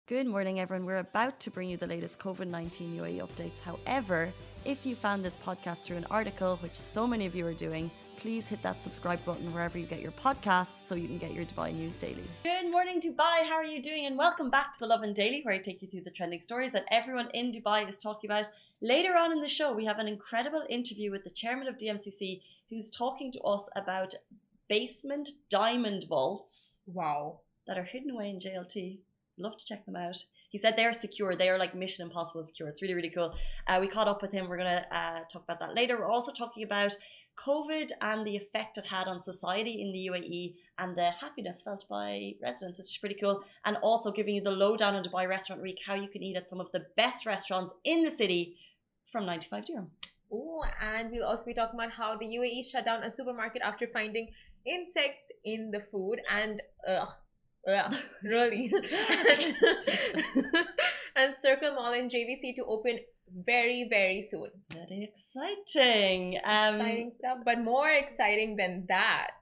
Good morning, everyone. We're about to bring you the latest COVID-19 UAE updates. However, if you found this podcast through an article, which so many of you are doing, please hit that subscribe button wherever you get your podcasts so you can get your Dubai news daily. Good morning, Dubai. How are you doing? And welcome back to the Lovin Daily, where I take you through the trending stories that everyone in Dubai is talking about. Later on in the show, we have an incredible interview with the chairman of DMCC, who's talking to us about basement diamond vaults. Wow. That are hidden away in JLT. Love to check them out. He said they're secure. They are like Mission Impossible secure. It's really, really cool. We caught up with him. We're going to talk about that later. We're also talking about COVID and the effect it had on society in the UAE and the happiness felt by residents, which is pretty cool. And also giving you the lowdown on Dubai Restaurant Week, how you can eat at some of the best restaurants in the city from 95 dirham. Oh, and we'll also be talking about how the UAE shut down a supermarket after finding insects in the food and really. And Circle Mall in JVC to open very, very soon. Very exciting. Exciting stuff, but more exciting than that.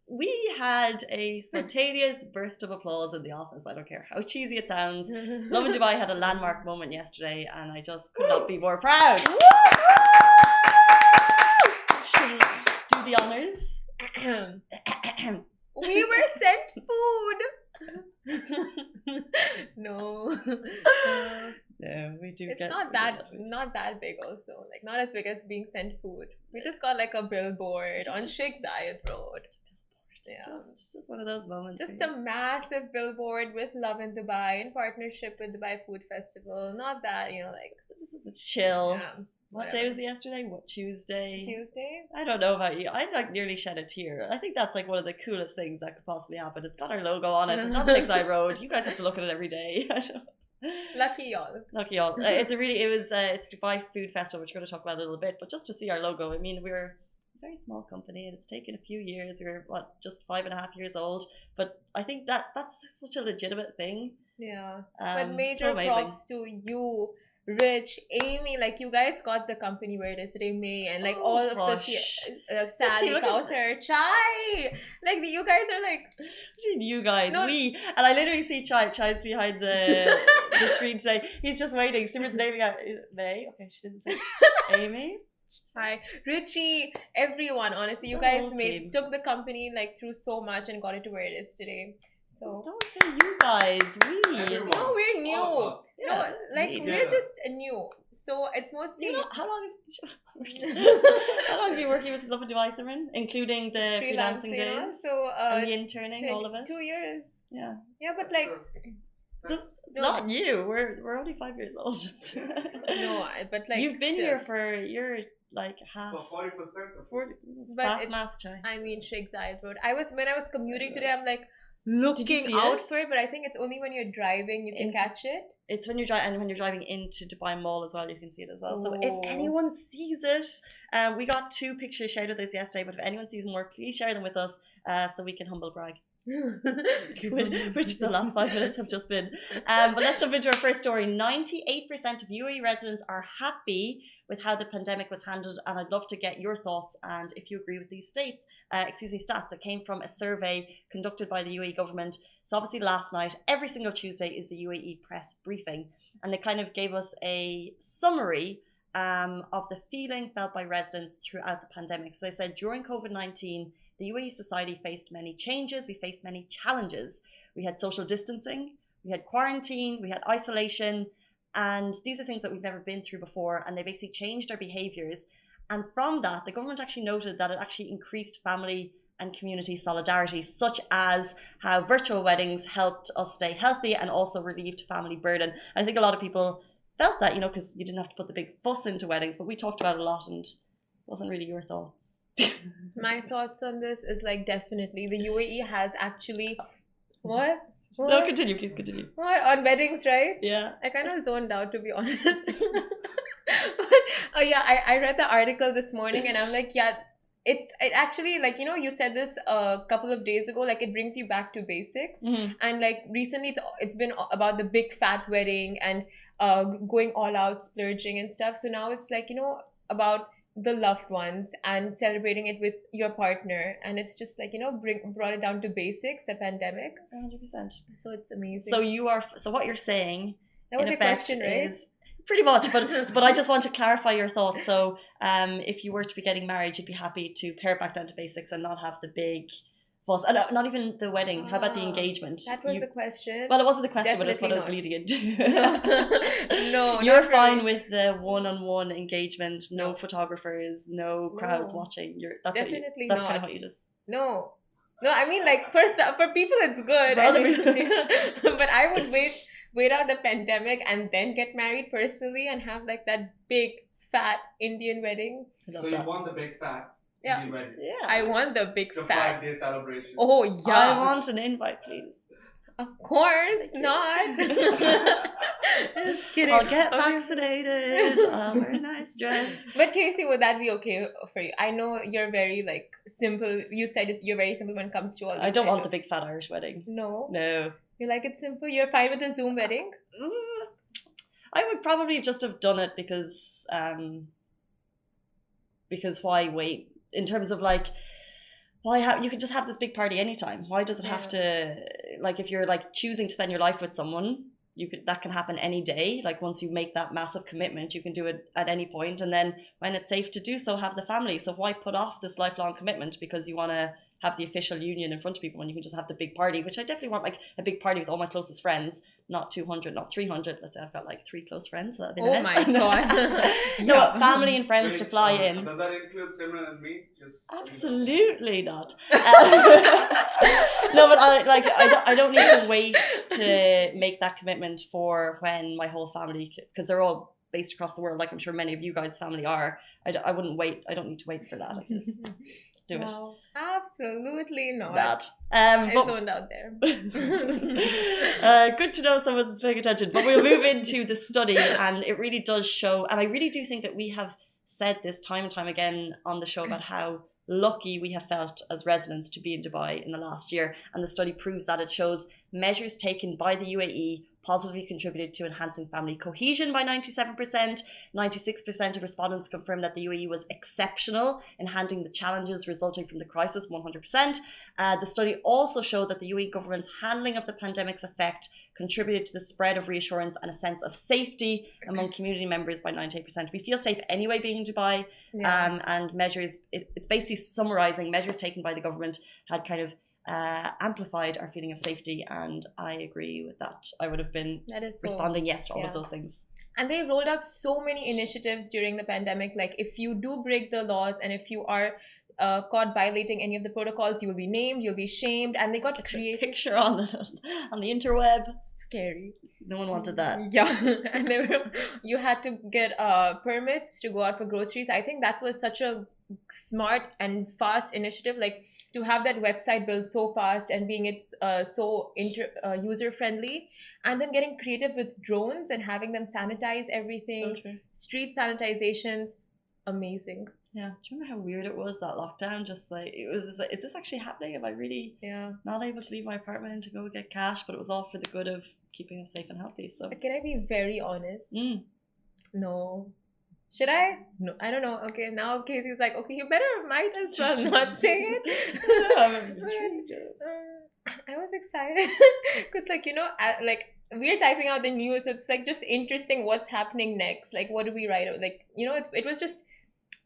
We had a spontaneous burst of applause in the office. I don't care how cheesy it sounds. Lovin Dubai had a landmark moment yesterday and I just could not be more proud. Should we do the honours? We were sent food. No. No, we do. It's not that big also. Like not as big as being sent food. We just got like a billboard on Sheikh Zayed Road. Yeah. Just one of those moments. Just a massive billboard with Lovin Dubai in partnership with Dubai Food Festival. Not that, like this is a chill. Yeah, what day was it yesterday? What Tuesday? Tuesday? I don't know about you. I like nearly shed a tear. I think that's like one of the coolest things that could possibly happen. It's got our logo on it. It's on Lakeside Road. You guys have to look at it every day. Lucky y'all. Lucky y'all. It's Dubai Food Festival, which we're going to talk about a little bit. But just to see our logo, I mean, we're a very small company and it's taken a few years. We're just 5.5 years old. But I think that's such a legitimate thing. Yeah. But major so props to you, Rich, Amy, like you guys got the company where it is today, May, and like all of the Sally, Kauthar, Chai, like you guys are like. You guys, no. We, and I literally see Chai's behind the screen today. He's just waiting. Simran's naming out May. Okay, she didn't say Amy. Hi, Richie, everyone. Honestly, you guys took the company like through so much and got it to where it is today. So don't say you guys. We. No, we're new. No, we're just new. So it's mostly. How long have you been working with Lovin Dubai, Simran, including the freelancing days? So and the interning, all of it. 2 years. Yeah. Yeah, but like. Just not you. We're only 5 years old. No, but like you've been here for like half. Well, 40%. 40. But fast math, Chai. I mean, Sheikh Zayed Road. When I was commuting today, I'm like looking out for it, but I think it's only when you're driving you can catch it. It's when you're driving, and when you're driving into Dubai Mall as well, you can see it as well. So if anyone sees it, we got 2 pictures shared with us yesterday, but if anyone sees more, please share them with us so we can humble brag. which the last 5 minutes have just been. But let's jump into our first story. 98% of UAE residents are happy with how the pandemic was handled, and I'd love to get your thoughts and if you agree with these stats that came from a survey conducted by the UAE government. So obviously last night, every single Tuesday is the UAE press briefing, and they kind of gave us a summary of the feeling felt by residents throughout the pandemic. So they said during COVID-19, the UAE society faced many changes. We faced many challenges. We had social distancing, we had quarantine, we had isolation, and these are things that we've never been through before, and they basically changed our behaviours. And from that, the government actually noted that it actually increased family and community solidarity, such as how virtual weddings helped us stay healthy and also relieved family burden. And I think a lot of people felt that, because you didn't have to put the big fuss into weddings, but we talked about it a lot and it wasn't really your thoughts. My thoughts on this is like definitely the UAE has actually what? No, continue, please continue. What on weddings, right? Yeah. I kind of zoned out, to be honest. But I read the article this morning and I'm like, yeah, it actually, like, you said this a couple of days ago, like it brings you back to basics. Mm-hmm. And like recently it's been about the big fat wedding and going all out, splurging and stuff. So now it's like, about the loved ones and celebrating it with your partner, and it's just like, brought it down to basics, the pandemic. 100%. So it's amazing. So what you're saying, that was in a effect, question, right? is pretty much, but I just want to clarify your thoughts. So if you were to be getting married, you'd be happy to pare it back down to basics and not have the big fuss. Not even the wedding. How about the engagement? That was the question. Well, it wasn't the question, Definitely but it's what I was leading into. No, you're fine with the one-on-one engagement, no photographers, no crowds watching. That's definitely that's not. kind of what you just. No, I mean, like, for people it's good. For other people. But I would wait out the pandemic and then get married personally and have like that big fat Indian wedding. So you want the big fat Indian wedding? Yeah. I want the big the fat 5-day celebration. Oh yeah. I want an invite, please. Of course not. Just kidding. I'll get vaccinated. I'll wear a nice dress. But Casey, would that be okay for you? I know you're very like simple. You said you're very simple when it comes to all this. I don't want the big fat Irish wedding. No. You like it simple? You're fine with the Zoom wedding? I would probably just have done it because why wait? In terms of like, you could just have this big party anytime. Why does it have to, like, if you're like choosing to spend your life with someone, that can happen any day. Like once you make that massive commitment, you can do it at any point, and then when it's safe to do so, have the family. So why put off this lifelong commitment because you want to have the official union in front of people when you can just have the big party, which I definitely want, like a big party with all my closest friends, not 200, not 300. Let's say I've got like 3 close friends, so that'd be nice. Oh my god. No, family and friends to fly in. Does that include Simran and me? Absolutely not. No, but I don't need to wait to make that commitment for when my whole family, because they're all based across the world, like I'm sure many of you guys' family are. I wouldn't wait. I don't need to wait for that. I guess. Do it. No, absolutely not. That. I zoned out there. Good to know someone's paying attention. But we'll move into the study, and it really does show, and I really do think that we have said this time and time again on the show about how lucky we have felt as residents to be in Dubai in the last year. And the study proves that. It shows measures taken by the UAE positively contributed to enhancing family cohesion by 97%. 96% of respondents confirmed that the UAE was exceptional in handling the challenges resulting from the crisis, 100%. The study also showed that the UAE government's handling of the pandemic's effect contributed to the spread of reassurance and a sense of safety among community members by 98%. We feel safe anyway being in Dubai, and measures, it's basically summarising measures taken by the government had kind of amplified our feeling of safety, and I agree with that. I would have been responding yes to all of those things. And they rolled out so many initiatives during the pandemic, like if you do break the laws and if you are caught violating any of the protocols, you will be named, you'll be shamed, and they got to create a picture on the interweb. Scary. No one wanted that. Yeah. And you had to get permits to go out for groceries. I think that was such a smart and fast initiative, like to have that website built so fast and being so user friendly, and then getting creative with drones and having them sanitize everything. So true. Street sanitizations, amazing. Yeah. Do you remember how weird it was, that lockdown? Just like, it was just like, is this actually happening? Am I really not able to leave my apartment to go get cash? But it was all for the good of keeping us safe and healthy. So can I be very honest? No. Should I? No, I don't know. Okay, now Casey's like, okay, you might as well not say it. I was excited because, like, we're typing out the news. It's like just interesting what's happening next. Like, what do we write? Like, it was just,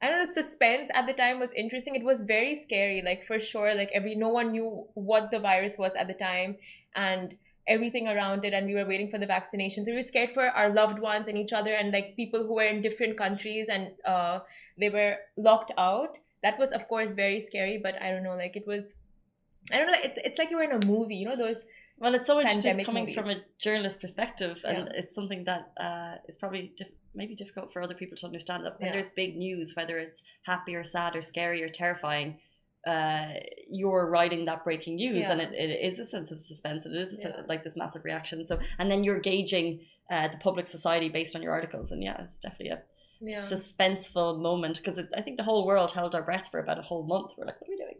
I don't know, the suspense at the time was interesting. It was very scary, like, for sure. Like, no one knew what the virus was at the time and everything around it, and we were waiting for the vaccinations. We were scared for our loved ones and each other, and like people who were in different countries and they were locked out. That was, of course, very scary, but I don't know, like it was, I don't know, it's like you were in a movie, those. Well, it's so interesting coming movies from a journalist perspective, and it's something that is probably maybe difficult for other people to understand, that when there's big news, whether it's happy or sad or scary or terrifying, you're writing that breaking news, and it is a sense of suspense, and it is like this massive reaction. So, and then you're gauging the public society based on your articles, and it's definitely a suspenseful moment, because I think the whole world held our breath for about a whole month. We're like, what are we doing?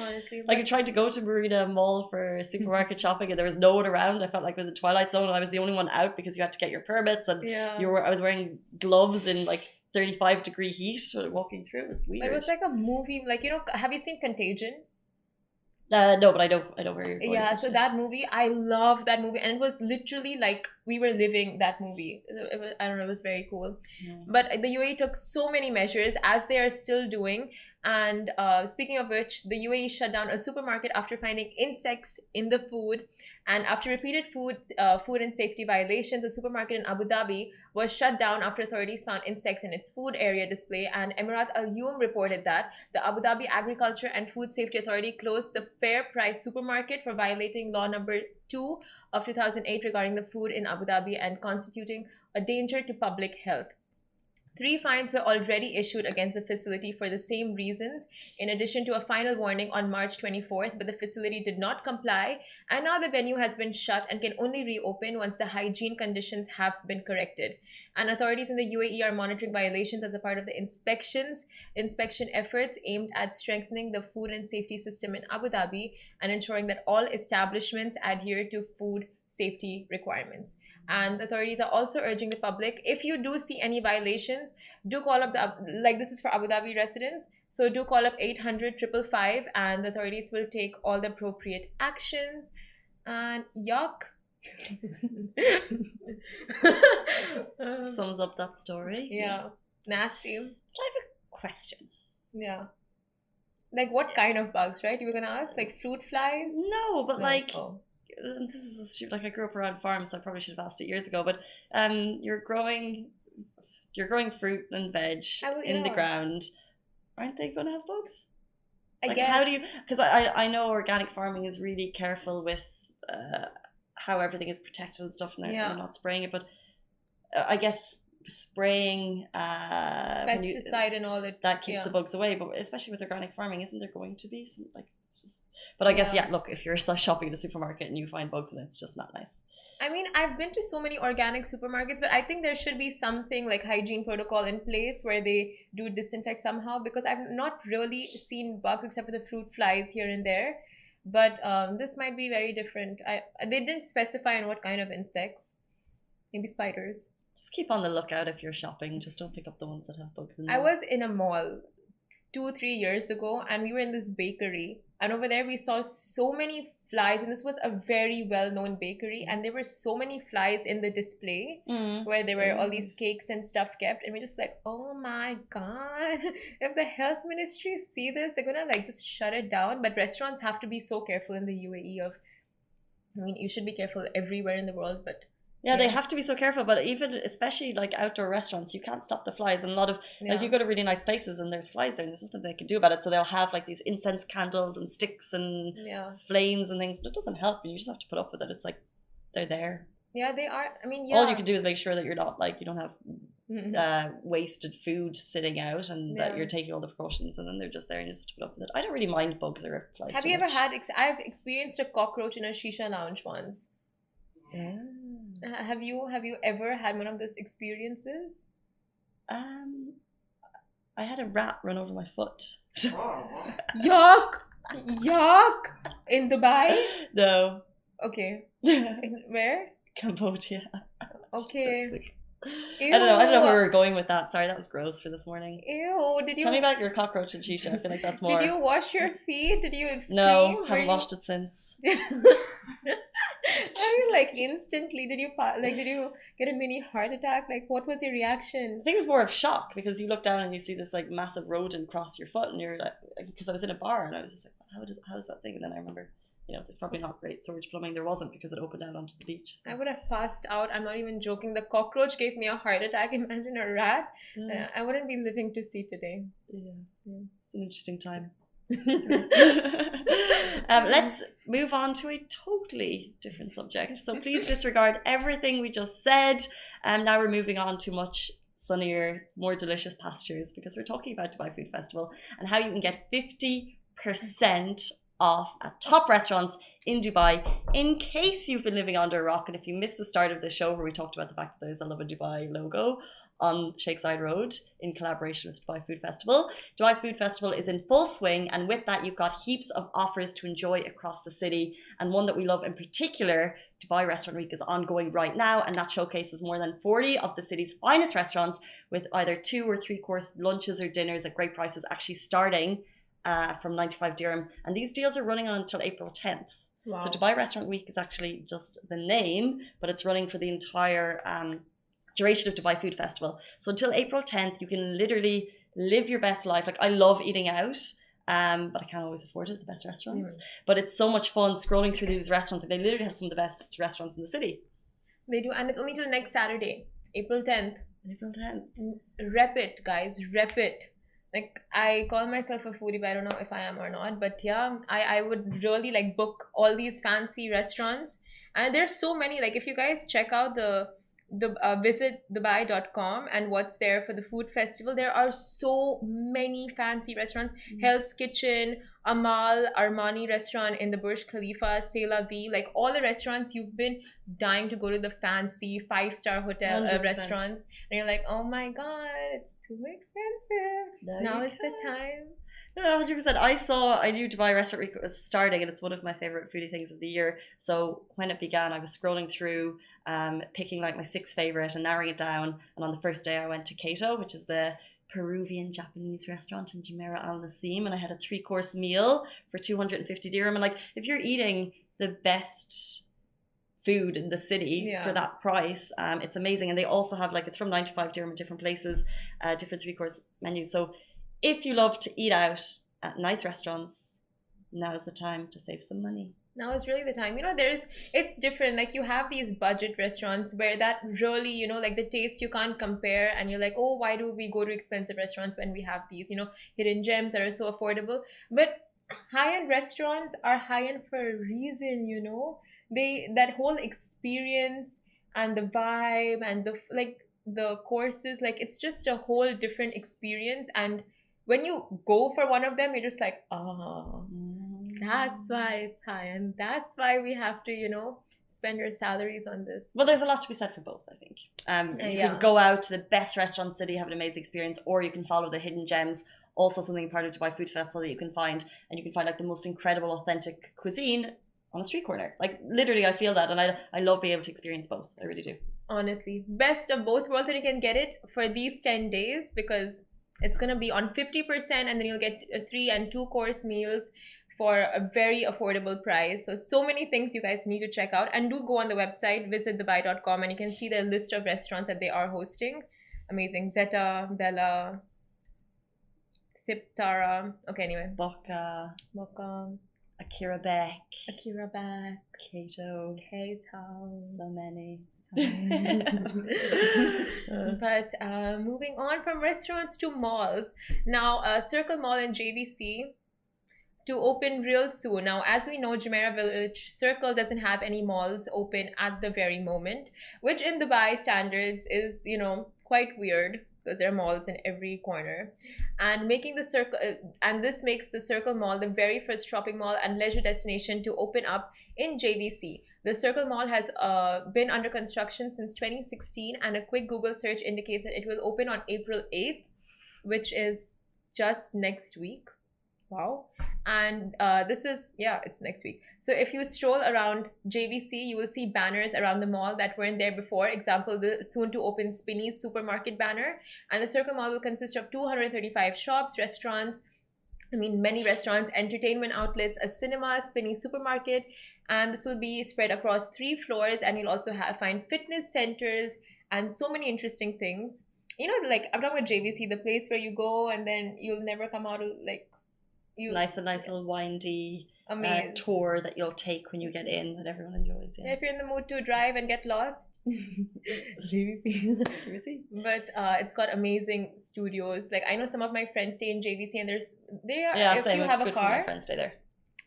Honestly, like I tried to go to Marina Mall for supermarket shopping, and there was no one around. I felt like it was a Twilight Zone, and I was the only one out because you had to get your permits, and I was wearing gloves in like 35-degree heat walking through. It's weird. It was like a movie, like, have you seen Contagion? No, but I know where you're going. Yeah, so that movie, I love that movie, and it was literally like we were living that movie. I don't know, it was very cool. Yeah. But the UAE took so many measures, as they are still doing. And speaking of which, the UAE shut down a supermarket after finding insects in the food. And after repeated food and safety violations, a supermarket in Abu Dhabi was shut down after authorities found insects in its food area display. And Emirat Al-Yum reported that the Abu Dhabi Agriculture and Food Safety Authority closed the Fair Price supermarket for violating law number 2 of 2008 regarding the food in Abu Dhabi and constituting a danger to public health. 3 fines were already issued against the facility for the same reasons, in addition to a final warning on March 24th, but the facility did not comply, and now the venue has been shut and can only reopen once the hygiene conditions have been corrected. And authorities in the UAE are monitoring violations as a part of the inspection efforts aimed at strengthening the food and safety system in Abu Dhabi and ensuring that all establishments adhere to food safety requirements. And the authorities are also urging the public, if you do see any violations, do call up this is for Abu Dhabi residents, so do call up 800-555 and the authorities will take all the appropriate actions. And yuck. Sums up that story. Yeah. Nasty. I have a question. Yeah. Like what kind of bugs, right? You were gonna ask? Like fruit flies? No, but Oh. This is a stupid, like I grew up around farms, so I probably should have asked it years ago, but you're growing fruit and veg in the ground. Aren't they going to have bugs? I guess. How do you, because I know organic farming is really careful with how everything is protected and stuff, and they're not spraying it, but I guess spraying pesticide and all that keeps the bugs away, but especially with organic farming, isn't there going to be some, like, it's just, but I guess look, if you're shopping in a supermarket and you find bugs in it, it's just not nice. I mean, I've been to so many organic supermarkets, but I think there should be something like hygiene protocol in place where they do disinfect somehow, because I've not really seen bugs except for the fruit flies here and there. But this might be very different. They didn't specify on what kind of insects. Maybe spiders. Just keep on the lookout if you're shopping. Just don't pick up the ones that have bugs in them. I was in a mall 2-3 years ago, and we were in this bakery, and over there we saw so many flies, and this was a very well-known bakery, and there were so many flies in the display where there were all these cakes and stuff kept, and we're just like, oh my god, if the health ministry see this, they're gonna like just shut it down. But restaurants have to be so careful in the UAE you should be careful everywhere in the world, but yeah, they have to be so careful, but even especially like outdoor restaurants, you can't stop the flies. And a lot of like you go to really nice places and there's flies there, and there's nothing they can do about it. So they'll have like these incense candles and sticks and flames and things, but it doesn't help. You just have to put up with it. It's like they're there. Yeah, they are. I mean, all you can do is make sure that you're not like you don't have wasted food sitting out, and that you're taking all the precautions, and then they're just there and you just have to put up with it. I don't really mind bugs or flies. Have you ever had? I've experienced a cockroach in a shisha lounge once. Yeah. Have you ever had one of those experiences? I had a rat run over my foot. Yuck! Yuck! In Dubai? No. Okay. Where? Cambodia. Okay. I don't know where we were going with that. Sorry, that was gross for this morning. Ew, Tell me about your cockroach and shisha. I feel like that's more. Did you wash your feet? Did you scream? No, haven't washed it since. I mean, like instantly, did you get a mini heart attack? Like, what was your reaction? I think it was more of shock, because you look down and you see this like massive rodent cross your foot, and you're like, because I was in a bar and I was just like, how is that thing? And then I remember, there's probably not great sewage plumbing. There wasn't, because it opened out onto the beach. So. I would have passed out. I'm not even joking. The cockroach gave me a heart attack. Imagine a rat. I wouldn't be living to see today. Yeah. It's an interesting time. Let's move on to a totally different subject. So please disregard everything we just said. And now we're moving on to much sunnier, more delicious pastures, because we're talking about Dubai Food Festival and how you can get 50% off at top restaurants in Dubai, in case you've been living under a rock. And if you missed the start of the show where we talked about the fact that there's a Lovin Dubai logo on Shakeside Road in collaboration with Dubai Food Festival. Dubai Food Festival is in full swing, and with that you've got heaps of offers to enjoy across the city. And one that we love in particular, Dubai Restaurant Week, is ongoing right now, and that showcases more than 40 of the city's finest restaurants with either 2 or 3 course lunches or dinners at great prices, actually starting from 95 dirham. And these deals are running on until April 10th. Wow. So Dubai Restaurant Week is actually just the name, but it's running for the entire duration of Dubai Food Festival. So until April 10th, you can literally live your best life. Like, I love eating out, but I can't always afford it, the best restaurants. But it's so much fun scrolling through these restaurants. Like, they literally have some of the best restaurants in the city. They do, and it's only till next Saturday, April 10th. April 10th. Rep it, guys, rep it. Like, I call myself a foodie, but I don't know if I am or not. But yeah, I would really like book all these fancy restaurants. And there's so many. Like, if you guys check out the visit Dubai.com and what's there for the food festival, there are so many fancy restaurants. Hell's Kitchen, Amal, Armani restaurant in the Burj Khalifa, C'est La Vie, like all the restaurants you've been dying to go to, the fancy 5-star hotel 100%. restaurants, and you're like, oh my god, it's too expensive. Now is the time. No, 100%. I knew Dubai Restaurant Week was starting, and it's one of my favorite foodie things of the year. So when it began, I was scrolling through, picking like my 6 favorite and narrowing it down. And on the first day, I went to Kato, which is the Peruvian Japanese restaurant in Jumeirah Al Nasim, and I had a 3-course meal for 250 dirham. And like, if you're eating the best food in the city for that price, it's amazing. And they also have, like, it's from 95 dirham in different places, different 3-course menus. So if you love to eat out at nice restaurants, now's the time to save some money. Now is really the time. You know, it's different. Like, you have these budget restaurants where that really, you know, like the taste you can't compare, and you're like, oh, why do we go to expensive restaurants when we have these, you know, hidden gems that are so affordable? But high-end restaurants are high-end for a reason, you know. That whole experience and the vibe and the courses, like, it's just a whole different experience. And when you go for one of them, you're just like, oh, that's why it's high, and that's why we have to, you know, spend our salaries on this. Well, there's a lot to be said for both, I think. You can go out to the best restaurant in the city, have an amazing experience, or you can follow the hidden gems, also something part of Dubai Food Festival that you can find, and you can find like the most incredible, authentic cuisine on a street corner. Like, literally, I feel that, and I love being able to experience both. I really do. Honestly, best of both worlds, and you can get it for these 10 days because it's going to be on 50%, and then you'll get 3 and 2 course meals for a very affordable price. So many things you guys need to check out. And do go on the website, visitdubai.com, and you can see the list of restaurants that they are hosting. Amazing. Zeta, Bella, Thiptara. Okay, anyway. Boca. Akira Beck. Kato. So many. But moving on from restaurants to malls. Now, Circle Mall in JVC to open real soon. Now, as we know, Jumeirah Village Circle doesn't have any malls open at the very moment, which in Dubai standards is, you know, quite weird because there are malls in every corner. And this makes the Circle Mall the very first shopping mall and leisure destination to open up in JVC. The Circle Mall has been under construction since 2016, and a quick Google search indicates that it will open on April 8th, which is just next week. Wow. And it's next week. So if you stroll around JVC, you will see banners around the mall that weren't there before. Example, the soon to open Spinny's supermarket banner. And the Circle Mall will consist of 235 shops, many restaurants, entertainment outlets, a cinema, Spinny supermarket. And this will be spread across 3 floors, and you'll also find fitness centers and so many interesting things. You know, like, I'm talking about JVC, the place where you go and then you'll never come out of, like, nice little windy tour that you'll take when you get in that everyone enjoys. Yeah. If you're in the mood to drive and get lost, JVC. But it's got amazing studios. Like, I know some of my friends stay in JVC, and if you have a car, my friends stay there.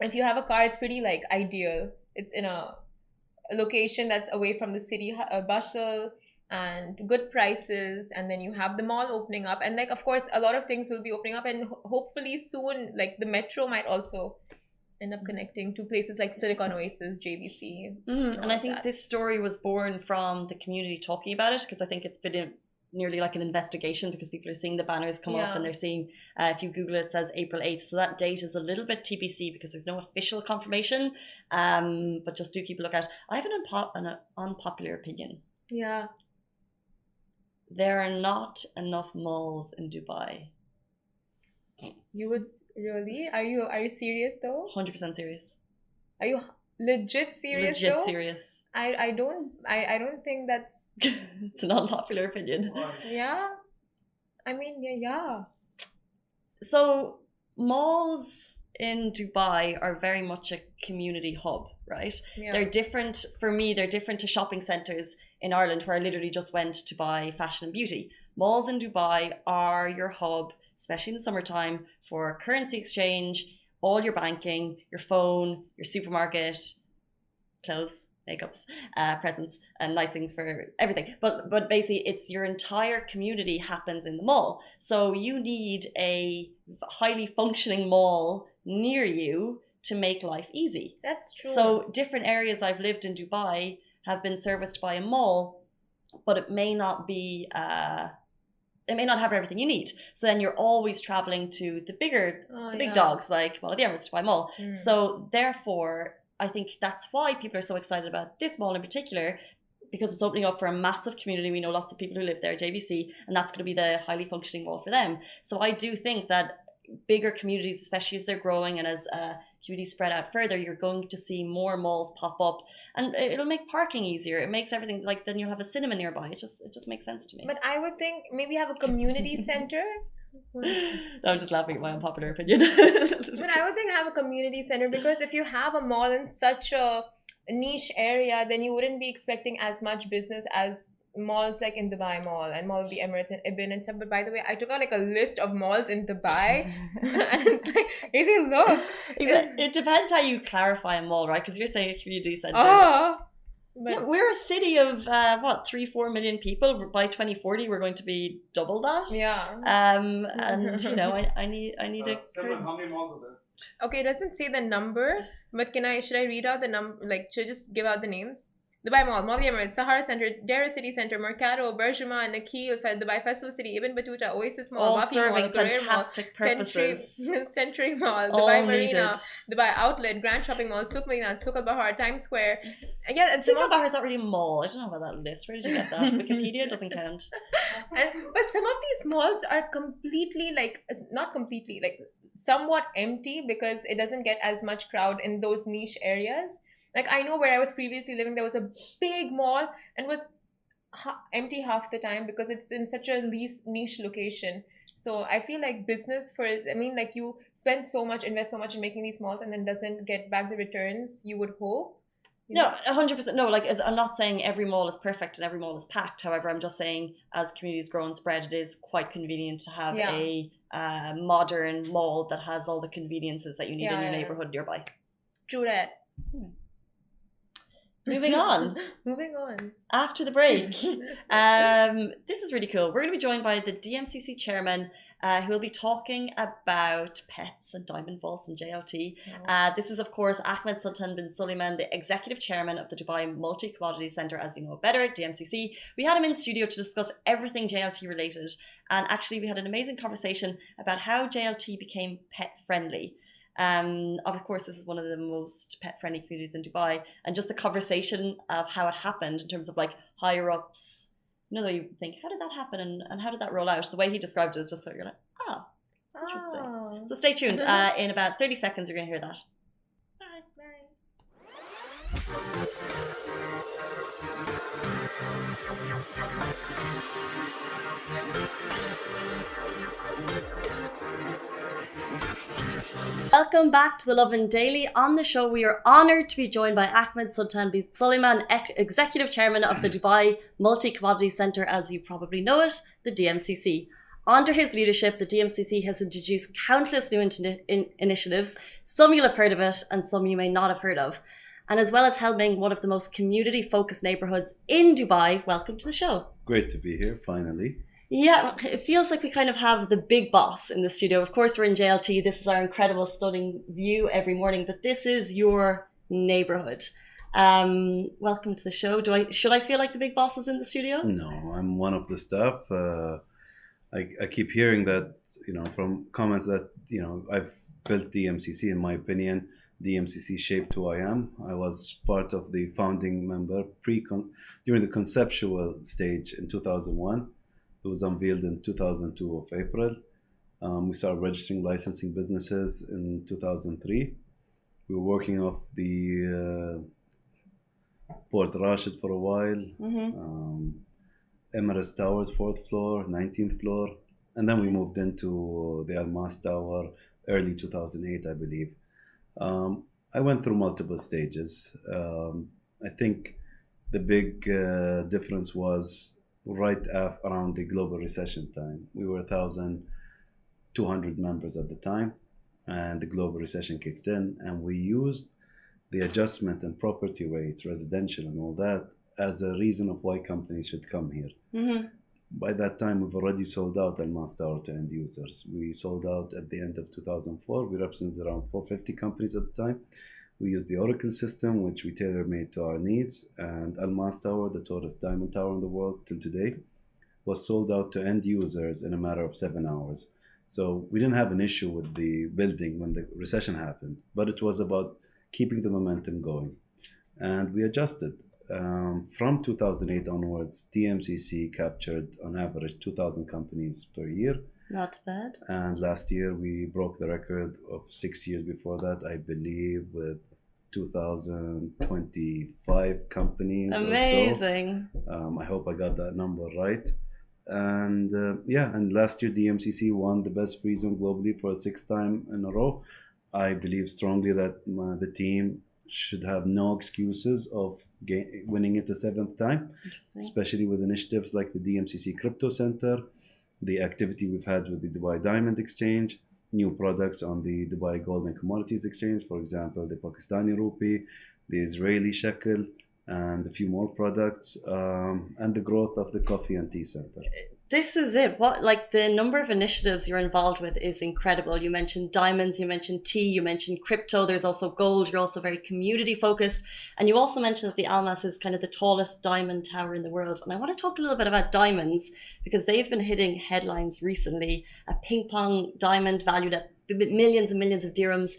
If you have a car, it's pretty like ideal. It's in a location that's away from the city bustle and good prices, and then you have the mall opening up, and like, of course, a lot of things will be opening up, and hopefully soon, like, the metro might also end up connecting to places like Silicon Oasis, JVC. And I think this story was born from the community talking about it, because I think it's been nearly like an investigation because people are seeing the banners come up and they're seeing, if you Google it, it says April 8th. So that date is a little bit TBC because there's no official confirmation. But just do keep a look at. I have an unpopular opinion. Yeah. There are not enough malls in Dubai. You would really? Are you serious though? 100% serious. Are you legit serious though? Legit serious. I don't think that's It's an unpopular opinion. yeah. I mean yeah. So malls in Dubai are very much a community hub, right? Yeah. They're different, for me, they're different to shopping centres in Ireland where I literally just went to buy fashion and beauty. Malls in Dubai are your hub, especially in the summertime, for currency exchange, all your banking, your phone, your supermarket, clothes, makeups, presents, and nice things for everything. But basically, it's your entire community happens in the mall. So you need a highly functioning mall near you to make life easy. That's true. So different areas I've lived in Dubai have been serviced by a mall, but it may not be. It may not have everything you need. So then you're always traveling to the big dogs like Mall of the Emirates, Dubai Mall. So therefore, I think that's why people are so excited about this mall in particular, because it's opening up for a massive community. We know lots of people who live there, JVC, and that's going to be the highly functioning mall for them. So I do think that bigger communities, especially as they're growing and as communities spread out further, you're going to see more malls pop up, and it'll make parking easier. It makes everything, like then you'll have a cinema nearby. It just makes sense to me. But I would think maybe have a community center. I'm just laughing at my unpopular opinion. But I would think have a community center, because if you have a mall in such a niche area, then you wouldn't be expecting as much business as malls like in Dubai Mall and Mall of the Emirates and Ibn and stuff. But by the way, I took out like a list of malls in Dubai and it's like, easy look. It depends how you clarify a mall, right? Because you're saying a community center. Oh, but yeah, we're a city of 3-4 million people. By 2040 we're going to be double that. Yeah. And you know, I need a How many malls are there? Okay, it doesn't say the number, but should I read out the number? Like, should I just give out the names? Dubai Mall, Mall of the Emirates, Sahara Center, Dera City Center, Mercado, Berjuma, Nakheel, Dubai Festival City, Ibn Battuta, Oasis Mall, all Wafi serving Mall, fantastic purposes. Century Mall, All Dubai Marina, needed. Dubai Outlet, Grand Shopping Mall, Souk Medina, Souk Al Bahar, Times Square. Yeah, Souk Al Bahar is not really a mall. I don't know about that list. Where did you get that? Wikipedia doesn't count. But some of these malls are completely not completely, somewhat empty because it doesn't get as much crowd in those niche areas. Like, I know where I was previously living, there was a big mall and was empty half the time because it's in such a niche location. So I feel like business you spend so much, invest so much in making these malls and then doesn't get back the returns you would hope. No, 100%. No, I'm not saying every mall is perfect and every mall is packed. However, I'm just saying as communities grow and spread, it is quite convenient to have a modern mall that has all the conveniences that you need in your neighborhood nearby. True that. Moving on. After the break, this is really cool. We're going to be joined by the DMCC chairman, who will be talking about pets and diamond vaults and JLT. This is, of course, Ahmed Sultan bin Suleiman, the executive chairman of the Dubai Multi-Commodity Centre, as you know better, DMCC. We had him in studio to discuss everything JLT related. And actually, we had an amazing conversation about how JLT became pet friendly. Of course, this is one of the most pet-friendly communities in Dubai, and just the conversation of how it happened in terms of higher ups. You know, you think, how did that happen and how did that roll out? The way he described it is just so you're like, interesting. So stay tuned. In about 30 seconds, you're going to hear that. Welcome back to the Lovin Daily. On the show, we are honoured to be joined by Ahmed Sultan bin Suleiman, Executive Chairman of the Dubai Multi-Commodity Centre, as you probably know it, the DMCC. Under his leadership, the DMCC has introduced countless new initiatives. Some you'll have heard of it and some you may not have heard of. And as well as helping one of the most community-focused neighbourhoods in Dubai. Welcome to the show. Great to be here, finally. Yeah, it feels like we kind of have the big boss in the studio. Of course, we're in JLT. This is our incredible, stunning view every morning, but this is your neighbourhood. Welcome to the show. Should I feel like the big boss is in the studio? No, I'm one of the staff. I keep hearing that, from comments that, I've built DMCC. In my opinion, DMCC shaped who I am. I was part of the founding member during the conceptual stage in 2001. It was unveiled in 2002 of April. We started registering licensing businesses in 2003. We were working off the Port Rashid for a while, Emirates Towers, 4th floor, 19th floor, and then we moved into the Almas Tower early 2008, I believe. I went through multiple stages. I think the big difference was right around the global recession time. We were 1,200 members at the time, and the global recession kicked in, and we used the adjustment in property rates, residential and all that, as a reason of why companies should come here. By that time, we've already sold out Almas Tower to end users. We sold out at the end of 2004. We represented around 450 companies at the time. We used the Oracle system, which we tailor-made to our needs, and Almas Tower, the tallest diamond tower in the world till today, was sold out to end users in a matter of 7 hours. So we didn't have an issue with the building when the recession happened, but it was about keeping the momentum going. And we adjusted. From 2008 onwards, DMCC captured on average 2,000 companies per year. Not bad. And last year we broke the record of 6 years before that, I believe, with 2,025 companies. Amazing. Or so. I hope I got that number right. And and last year DMCC won the best free zone globally for the 6th time in a row. I believe strongly that the team should have no excuses of winning it the 7th time, especially with initiatives like the DMCC Crypto Center, the activity we've had with the Dubai Diamond Exchange, new products on the Dubai Gold and Commodities Exchange, for example, the Pakistani Rupee, the Israeli Shekel, and a few more products, and the growth of the Coffee and Tea Center. This is it. The number of initiatives you're involved with is incredible. You mentioned diamonds, you mentioned tea, you mentioned crypto, there's also gold, you're also very community focused. And you also mentioned that the Almas is kind of the tallest diamond tower in the world. And I want to talk a little bit about diamonds because they've been hitting headlines recently. A ping pong diamond valued at millions and millions of dirhams.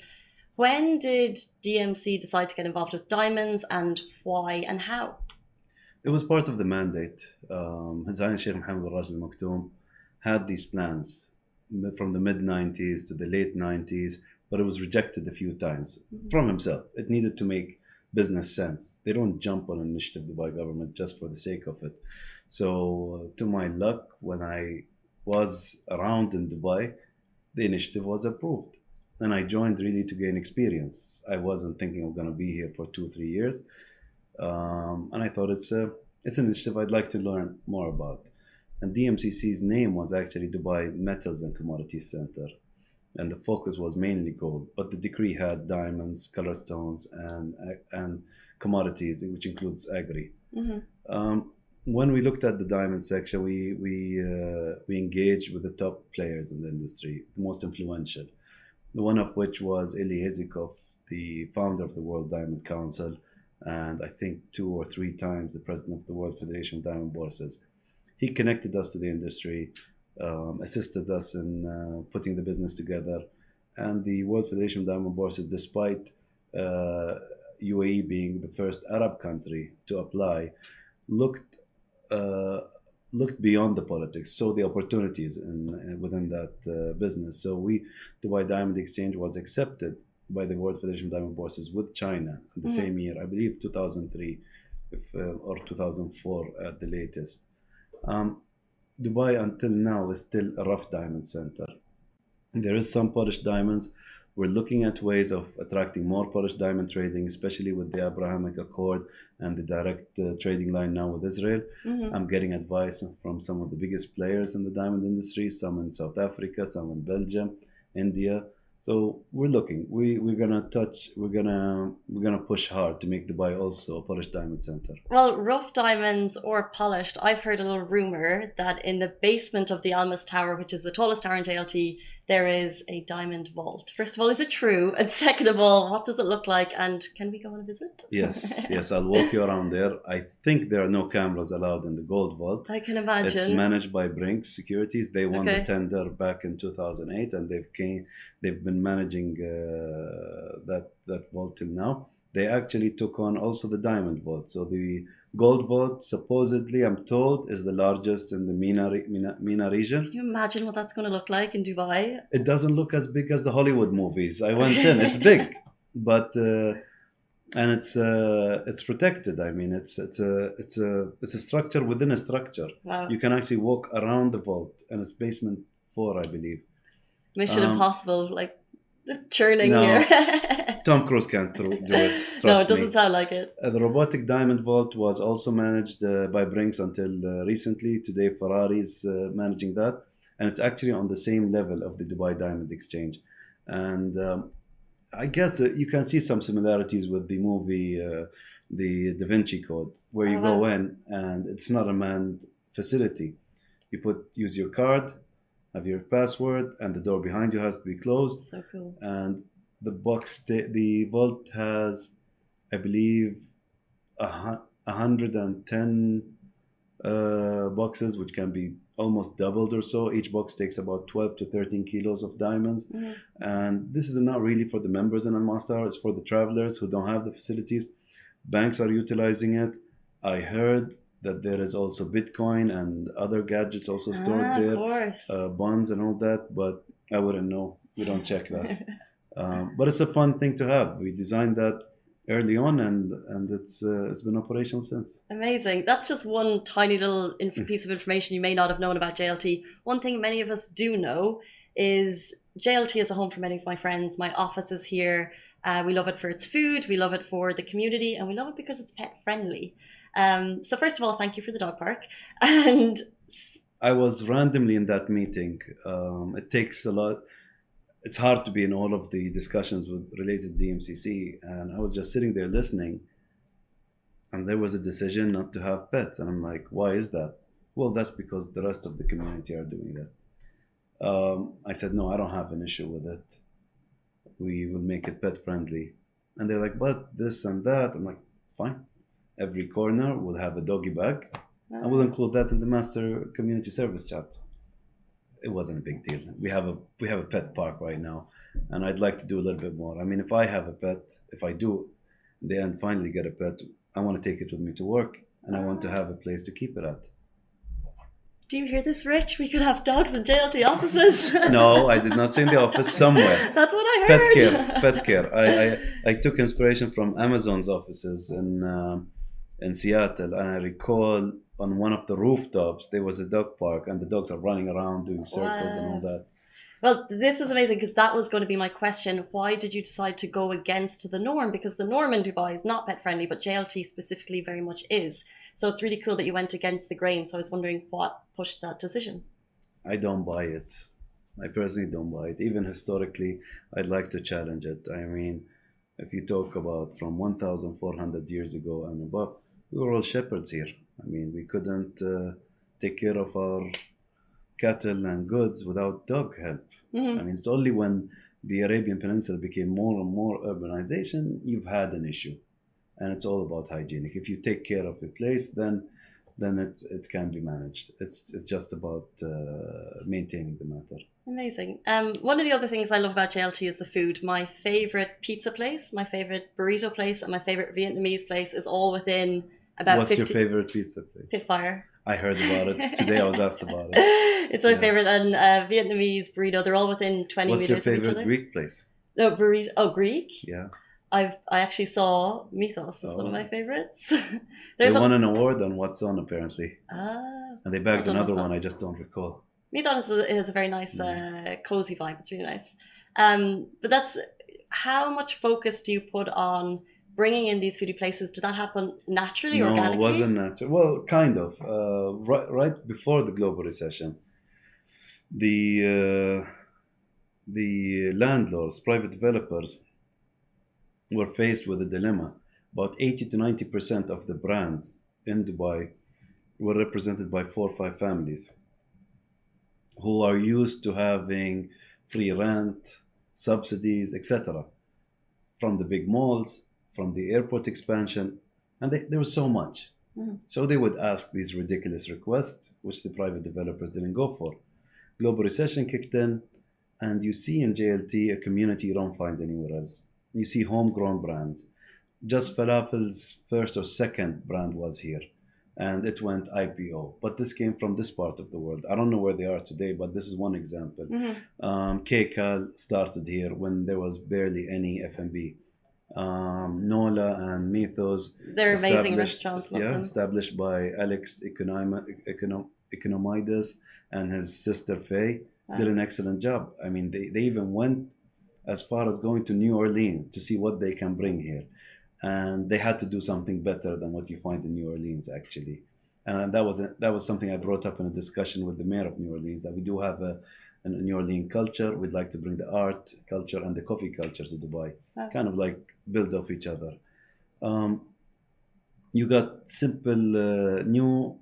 When did DMC decide to get involved with diamonds, and why and how? It was part of the mandate. His Highness Sheikh Mohammed bin Rashid Al Maktoum had these plans from the mid-90s to the late 90s, but it was rejected a few times from himself. It needed to make business sense. They don't jump on an initiative of the Dubai government just for the sake of it. So to my luck, when I was around in Dubai, the initiative was approved. And I joined really to gain experience. I wasn't thinking of going to be here for 2-3 years. And I thought it's an initiative I'd like to learn more about. And DMCC's name was actually Dubai Metals and Commodities Center. And the focus was mainly gold. But the decree had diamonds, color stones, and commodities, which includes agri. When we looked at the diamond section, we engaged with the top players in the industry, the most influential. One of which was Eli Hezikov, the founder of the World Diamond Council, and I think 2 or 3 times the president of the World Federation of Diamond Bourses. He connected us to the industry, assisted us in putting the business together, and the World Federation of Diamond Bourses, despite UAE being the first Arab country to apply, looked beyond the politics, saw the opportunities within that business. So Dubai Diamond Exchange was accepted by the World Federation of Diamond Bourses with China in the same year, I believe 2003 or 2004 at the latest. Dubai until now is still a rough diamond center. There is some polished diamonds. We're looking at ways of attracting more polished diamond trading, especially with the Abrahamic Accord and the direct trading line now with Israel. I'm getting advice from some of the biggest players in the diamond industry, some in South Africa, some in Belgium, India. So we're looking. We're gonna push hard to make Dubai also a polished diamond center. Well, rough diamonds or polished, I've heard a little rumor that in the basement of the Almas Tower, which is the tallest tower in JLT, there is a diamond vault. First of all, is it true? And second of all, what does it look like? And can we go on a visit? Yes, I'll walk you around there. I think there are no cameras allowed in the gold vault. I can imagine. It's managed by Brinks Securities. They won the tender back in 2008, and they've been managing that vault till now. They actually took on also the diamond vault. So the gold vault, supposedly, I'm told, is the largest in the MENA region. Can you imagine what that's going to look like in Dubai? It doesn't look as big as the Hollywood movies. I went in. It's big, but and it's protected. I mean, it's a structure within a structure. Wow. You can actually walk around the vault, and it's basement 4, I believe. Mission Impossible, like churning no. here. Tom Cruise can't do it. No, it doesn't sound like it. The robotic diamond vault was also managed by Brinks until recently. Today, Ferrari is managing that. And it's actually on the same level of the Dubai Diamond Exchange. And I guess you can see some similarities with the movie, the Da Vinci Code, where you go in and it's not a manned facility. You use your card, have your password, and the door behind you has to be closed. So cool. And the vault has, I believe, 110 boxes, which can be almost doubled or so. Each box takes about 12 to 13 kilos of diamonds. Mm-hmm. And this is not really for the members in Al Masdar, it's for the travelers who don't have the facilities. Banks are utilizing it. I heard that there is also Bitcoin and other gadgets also stored there. Of course. Bonds and all that, but I wouldn't know. We don't check that. But it's a fun thing to have. We designed that early on, and it's been operational since. Amazing. That's just one tiny little piece of information you may not have known about JLT. One thing many of us do know is JLT is a home for many of my friends. My office is here. We love it for its food. We love it for the community, and we love it because it's pet friendly. So first of all, thank you for the dog park. And I was randomly in that meeting. It takes a lot. It's hard to be in all of the discussions related to DMCC, and I was just sitting there listening, and there was a decision not to have pets, and I'm like, why is that? Well, that's because the rest of the community are doing that. I said, no, I don't have an issue with it. We will make it pet friendly. And they're like, but this and that. I'm like, fine. Every corner will have a doggy bag, and we'll include that in the master community service chat. It wasn't a big deal. We have a pet park right now, and I'd like to do a little bit more. I mean, if I have a pet, if I do in the end finally get a pet, I want to take it with me to work, and I want to have a place to keep it at. Do you hear this, Rich? We could have dogs in JLT offices. No, I did not say in the office, somewhere. That's what I heard. Pet care. I took inspiration from Amazon's offices in Seattle, and I recall on one of the rooftops there was a dog park, and the dogs are running around doing circles and all that. Well, this is amazing, because that was going to be my question. Why did you decide to go against the norm? Because the norm in Dubai is not pet friendly, but JLT specifically very much is. So it's really cool that you went against the grain. So I was wondering what pushed that decision. I don't buy it. I personally don't buy it. Even historically, I'd like to challenge it. I mean, if you talk about from 1,400 years ago and above, we were all shepherds here. I mean, we couldn't take care of our cattle and goods without dog help. Mm-hmm. I mean, it's only when the Arabian Peninsula became more and more urbanization, you've had an issue. And it's all about hygienic. If you take care of your place, then it can be managed. It's just about maintaining the matter. Amazing. One of the other things I love about JLT is the food. My favorite pizza place, my favorite burrito place, and my favorite Vietnamese place is all within about What's 50... your favorite pizza place? Pitfire. I heard about it. Today I was asked about it. It's my favorite. And Vietnamese burrito, they're all within 20 What's meters of each other. What's your favorite Greek place? No, burrito. Oh, Greek? Yeah. I actually saw Mythos as one of my favorites. They won an award on What's On, apparently. And they bagged another one, I just don't recall. Mythos is a very nice, cozy vibe. It's really nice. But that's, how much focus do you put on bringing in these foodie places? Did that happen naturally, organically? No, it wasn't natural. Well, kind of. Right before the global recession, the landlords, private developers, were faced with a dilemma. About 80 to 90% of the brands in Dubai were represented by 4 or 5 families who are used to having free rent, subsidies, etc. From the big malls, from the airport expansion, and there was so much. So they would ask these ridiculous requests, which the private developers didn't go for. Global recession kicked in, and you see in JLT a community you don't find anywhere else. You see homegrown brands. Just Falafel's first or second brand was here, and it went IPO. But this came from this part of the world. I don't know where they are today, but this is one example. KCAL started here when there was barely any F&B. Nola and Mythos. They're amazing restaurants. Established by Alex Economides and his sister Faye. Did an excellent job. I mean, they even went as far as going to New Orleans to see what they can bring here. And they had to do something better than what you find in New Orleans, actually. And that was something I brought up in a discussion with the mayor of New Orleans, that we do have a New Orleans culture. We'd like to bring the art culture and the coffee culture to Dubai, kind of like build off each other. You got simple new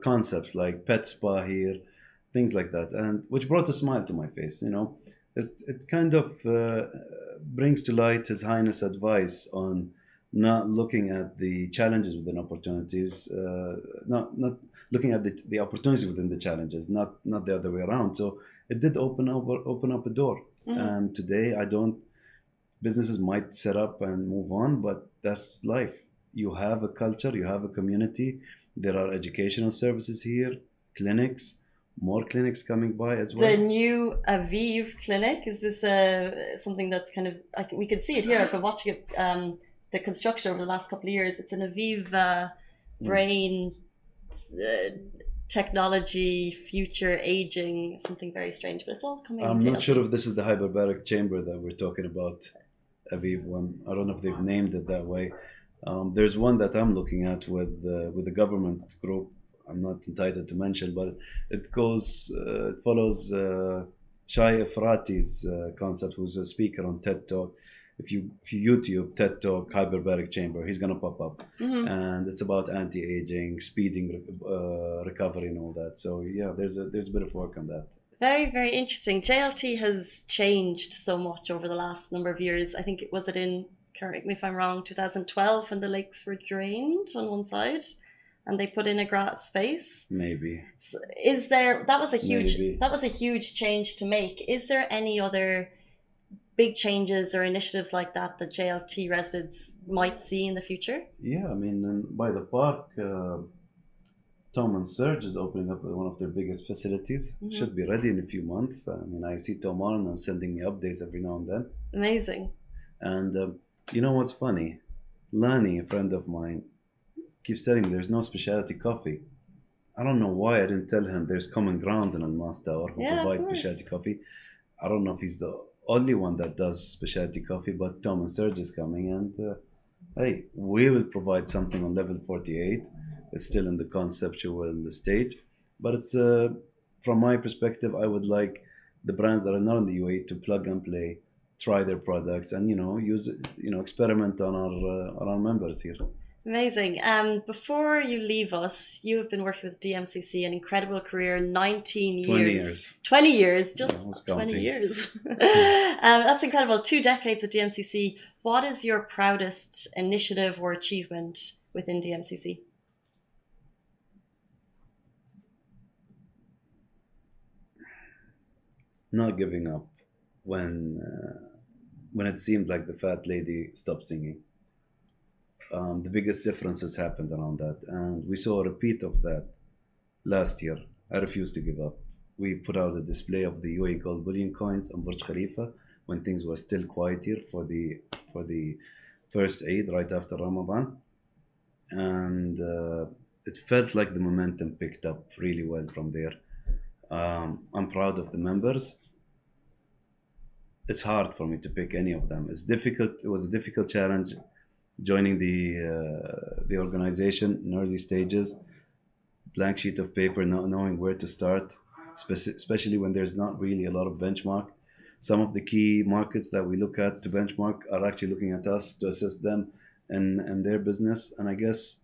concepts like pet spa here, things like that, and which brought a smile to my face. It kind of brings to light His Highness' advice on not looking at the challenges within opportunities, not looking at the opportunities within the challenges, not the other way around. So it did open up a door. And today businesses might set up and move on, but that's life. You have a culture, you have a community. There are educational services here, clinics, more clinics coming by as well. The new Aviv clinic, is this something that's kind of, we could see it here, but watching it, the construction over the last couple of years, it's an Aviv brain technology, future aging, something very strange, but it's all coming. I'm not sure if this is the hyperbaric chamber that we're talking about, Aviv one. I don't know if they've named it that way. There's one that I'm looking at with the government group. I'm not entitled to mention, but it follows Shai Efrati's concept, who's a speaker on TED Talk. If you YouTube TED Talk hyperbaric chamber, he's gonna pop up, and it's about anti-aging, speeding recovery, and all that. So yeah, there's a bit of work on that. Very, very interesting. JLT has changed so much over the last number of years. I think was it in, correct me if I'm wrong, 2012 when the lakes were drained on one side, and they put in a grass space. Maybe. So that was a huge change to make. Is there any other big changes or initiatives like that JLT residents might see in the future? Yeah, I mean, by the park, Tom and Serge is opening up one of their biggest facilities. Should be ready in a few months. I mean, I see Tom on and sending me updates every now and then. Amazing. And you know what's funny? Lani, a friend of mine, keeps telling me there's no specialty coffee. I don't know why I didn't tell him there's Common Grounds in Al Mas Tower who provides specialty coffee. I don't know if he's the only one that does specialty coffee, but Tom and Serge is coming, and hey, we will provide something on level 48. It's still in the conceptual stage, but it's from my perspective, I would like the brands that are not in the UAE to plug and play, try their products, and use experiment on our members here. Amazing. Before you leave us, you have been working with DMCC, an incredible career, 19 years. 20 years. 20 years, just 20 years. That's incredible. 2 decades with DMCC. What is your proudest initiative or achievement within DMCC? Not giving up when it seemed like the fat lady stopped singing. The biggest differences happened around that, and we saw a repeat of that last year. I refused to give up. We put out a display of the UAE gold bullion coins on Burj Khalifa when things were still quiet here for the first Eid right after Ramadan, and it felt like the momentum picked up really well from there. I'm proud of the members. It's hard for me to pick any of them. It's difficult. It was a difficult challenge joining the organization in early stages. Blank sheet of paper, not knowing where to start, especially when there's not really a lot of benchmark. Some of the key markets that we look at to benchmark are actually looking at us to assist them and their business. And I guess,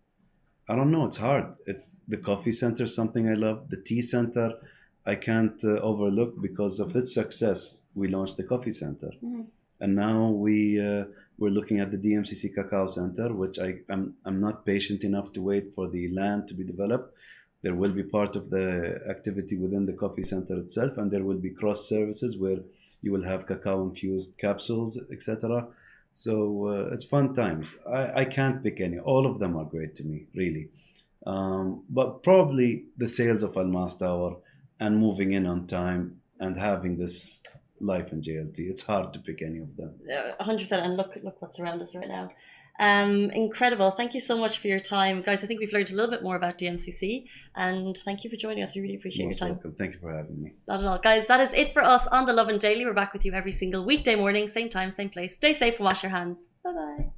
I don't know, it's hard. It's the coffee center, something I love, the tea center, I can't overlook. Because of its success, we launched the coffee center. And now we're looking at the DMCC Cacao Center, which I'm not patient enough to wait for the land to be developed. There will be part of the activity within the coffee center itself, and there will be cross services where you will have cacao infused capsules, etc. So it's fun times. I can't pick any. All of them are great to me, really. But probably the sales of Almas Tower and moving in on time and having this life in JLT. It's hard to pick any of them. 100%. And look what's around us right now. Incredible. Thank you so much for your time. Guys, I think we've learned a little bit more about DMCC, and thank you for joining us. We really appreciate your time. Welcome. Thank you for having me. Not at all. Guys, that is it for us on the Lovin Daily. We're back with you every single weekday morning, same time, same place. Stay safe and wash your hands. Bye-bye.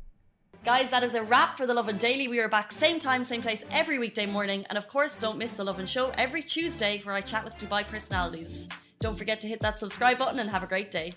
Guys, that is a wrap for the Lovin Daily. We are back same time, same place every weekday morning. And of course, don't miss the Lovin Show every Tuesday where I chat with Dubai personalities. Don't forget to hit that subscribe button and have a great day.